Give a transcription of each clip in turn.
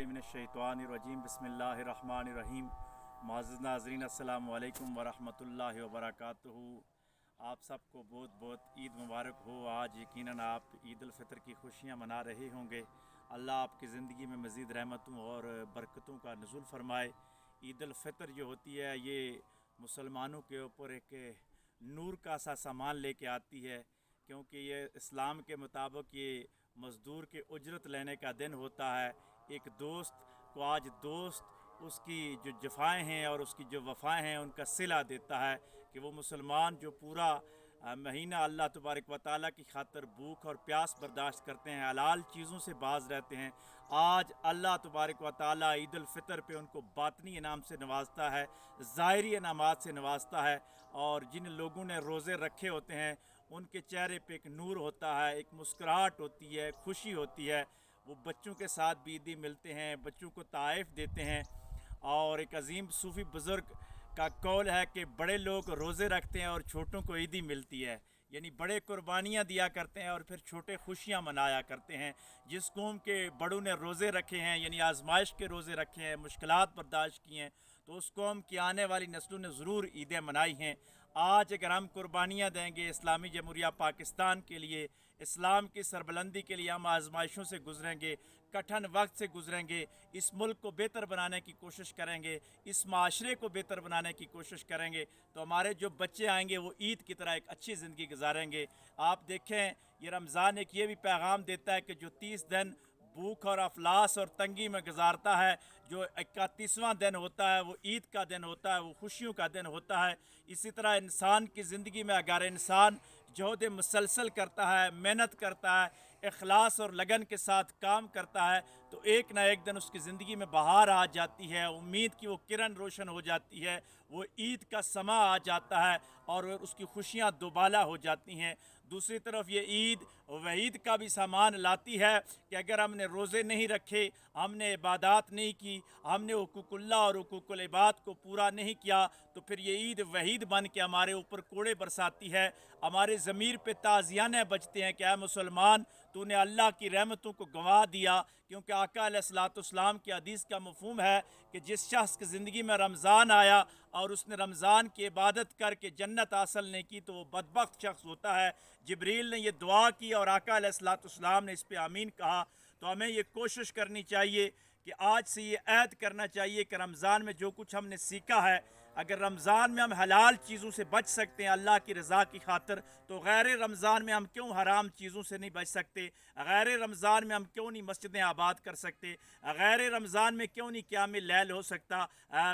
मिनश्शैतानिर्रजीम बिस्मिल्लाहिर्रहमानिर्रहीम। मुअज़्ज़िज़ नाज़रीन, अस्सलामु अलैकुम वरहमतुल्लाहि वबरकातुहू। आप सबको बहुत बहुत ईद मुबारक हो। आज यकीनन आप ईद उल फ़ितर की खुशियाँ मना रहे होंगे। अल्लाह आपकी ज़िंदगी में मज़ीद रहमतों और बरकतों का नुज़ूल फ़रमाए। ईद उल फ़ितर जो होती है ये मुसलमानों के ऊपर एक नूर का सा सामान लेके आती है, क्योंकि ये इस्लाम के मुताबिक ये मज़दूर के उजरत लेने का दिन होता है। एक दोस्त को आज दोस्त उसकी जो जफ़ाएँ हैं और उसकी जो वफ़ाएँ हैं उनका सिला देता है कि वो मुसलमान जो पूरा महीना अल्लाह तबारक व तआला की खातिर भूख और प्यास बर्दाश्त करते हैं, हलाल चीज़ों से बाज रहते हैं, आज अल्लाह तबारक व तआला ईद उल फ़ितर पे उनको बातनी इनाम से नवाजता है, ज़ाहिरी इनामात से नवाजता है। और जिन लोगों ने रोज़े रखे होते हैं उनके चेहरे पे एक नूर होता है, एक मुस्कुराहट होती है, खुशी होती है। वो बच्चों के साथ भी ईदी मिलते हैं, बच्चों को ताइफ़ देते हैं। और एक अजीम सूफ़ी बुज़ुर्ग का कौल है कि बड़े लोग रोज़े रखते हैं और छोटों को ईदी मिलती है, यानी बड़े कुर्बानियाँ दिया करते हैं और फिर छोटे खुशियाँ मनाया करते हैं। जिस कौम के बड़ों ने रोज़े रखे हैं, यानी आजमाइश के रोज़े रखे हैं, मुश्किलात बर्दाश्त की हैं, तो उस कौम की आने वाली नस्लों ने ज़रूर ईदें मनाई हैं। आज अगर हम कुर्बानियाँ देंगे इस्लामी जमहूरिया पाकिस्तान के लिए, इस्लाम की सरबलंदी के लिए, हम आजमाइशों से गुज़रेंगे, कठिन वक्त से गुज़रेंगे, इस मुल्क को बेहतर बनाने की कोशिश करेंगे, इस माशरे को बेहतर बनाने की कोशिश करेंगे, तो हमारे जो बच्चे आएंगे वो ईद की तरह एक अच्छी ज़िंदगी गुजारेंगे। आप देखें, ये रमज़ान एक ये भी पैगाम देता है कि जो 30 दिन भूख और अफलास और तंगी में गुजारता है, जो 31वां दिन होता है वो ईद का दिन होता है, वो खुशियों का दिन होता है। इसी तरह इंसान की ज़िंदगी में अगर इंसान जहद मुसलसल करता है, मेहनत करता है, इखलास और लगन के साथ काम करता है, तो एक ना एक दिन उसकी ज़िंदगी में बहार आ जाती है, उम्मीद की वो किरण रोशन हो जाती है, वो ईद का समा आ जाता है और उसकी खुशियाँ दोबाला हो जाती हैं। दूसरी तरफ ये ईद वईद का भी सामान लाती है कि अगर हमने रोज़े नहीं रखे, हमने इबादत नहीं की, हमने हुकूकुल्लाह और हुकूकुल इबाद को पूरा नहीं किया, तो फिर ये ईद वहीद बन के हमारे ऊपर कोड़े बरसाती है, हमारे ज़मीर पे ताज़ियाने बजते हैं कि ऐ मुसलमान, तूने अल्लाह की रहमतों को गंवा दिया। क्योंकि आका अलैहिस्सलाम की हदीस का मफ़हूम है कि जिस शख्स की ज़िंदगी में रमज़ान आया और उसने रमज़ान की इबादत करके जन्नत हासिल नहीं की तो वो बदबख्त शख्स होता है। जिब्रील ने ये दुआ की और आका अलैहिस्सलाम ने इस पे आमीन कहा। तो हमें ये कोशिश करनी चाहिए कि आज से ये ऐद करना चाहिए कि रमज़ान में जो कुछ हमने सीखा है, अगर रमज़ान में हम हलाल चीज़ों से बच सकते हैं अल्लाह की रज़ा की खातिर, तो गैर रमज़ान में हम क्यों हराम चीज़ों से नहीं बच सकते? गैर रमज़ान में हम क्यों नहीं मस्जिदें आबाद कर सकते? गैर रमज़ान में क्यों नहीं क़याम लैल हो सकता?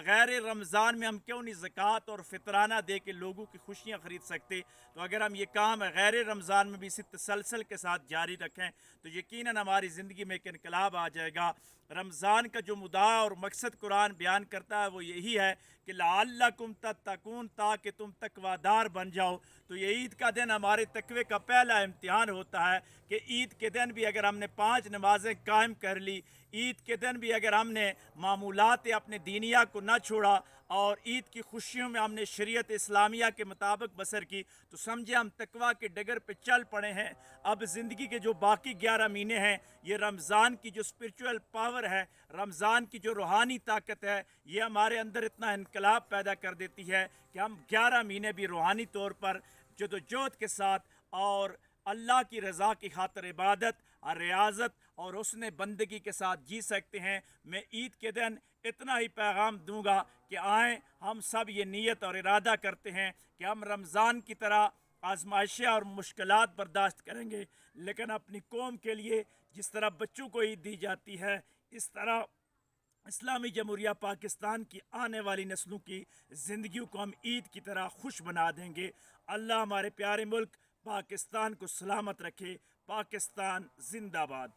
गैर रमज़ान में हम क्यों नहीं ज़कात और फ़ितराना दे के लोगों की खुशियाँ ख़रीद सकते? तो अगर हम ये काम गैर रमज़ान में भी इसी तसलसल के साथ जारी रखें तो यकीनन हमारी ज़िंदगी में एक इनकलाब आ जाएगा। रमज़ान का जो मुद्दा और मकसद कुरान बयान करता है वो यही है कि लअल्लकुम तत्तकून, ताकि तुम तकवादार बन जाओ। तो ये ईद का दिन हमारे तकवे का पहला इम्तिहान होता है कि ईद के दिन भी अगर हमने 5 नमाज़ें कायम कर ली, ईद के दिन भी अगर हमने मामूलात अपने दीनिया को न छोड़ा और ईद की खुशियों में हमने शरीयत इस्लामिया के मुताबिक बसर की, तो समझे हम तकवा के डगर पे चल पड़े हैं। अब ज़िंदगी के जो बाकी 11 महीने हैं, ये रमज़ान की जो स्पिरिचुअल पावर है, रमज़ान की जो रूहानी ताकत है, ये हमारे अंदर इतना इनकलाब पैदा कर देती है कि हम 11 महीने भी रूहानी तौर पर जदोजहद के साथ और अल्लाह की रज़ा की खातिर इबादत और रियाज़त और उसने बंदगी के साथ जी सकते हैं। मैं ईद के दिन इतना ही पैगाम दूंगा कि आएँ हम सब ये नीयत और इरादा करते हैं कि हम रमज़ान की तरह आजमाइशें और मुश्किलात बर्दाश्त करेंगे, लेकिन अपनी कौम के लिए जिस तरह बच्चों को ईद दी जाती है, इस तरह इस्लामी जमहूरिया पाकिस्तान की आने वाली नस्लों की ज़िंदगियों को हम ईद की तरह खुश बना देंगे। अल्लाह हमारे प्यारे मुल्क पाकिस्तान को सलामत रखे। पाकिस्तान जिंदाबाद।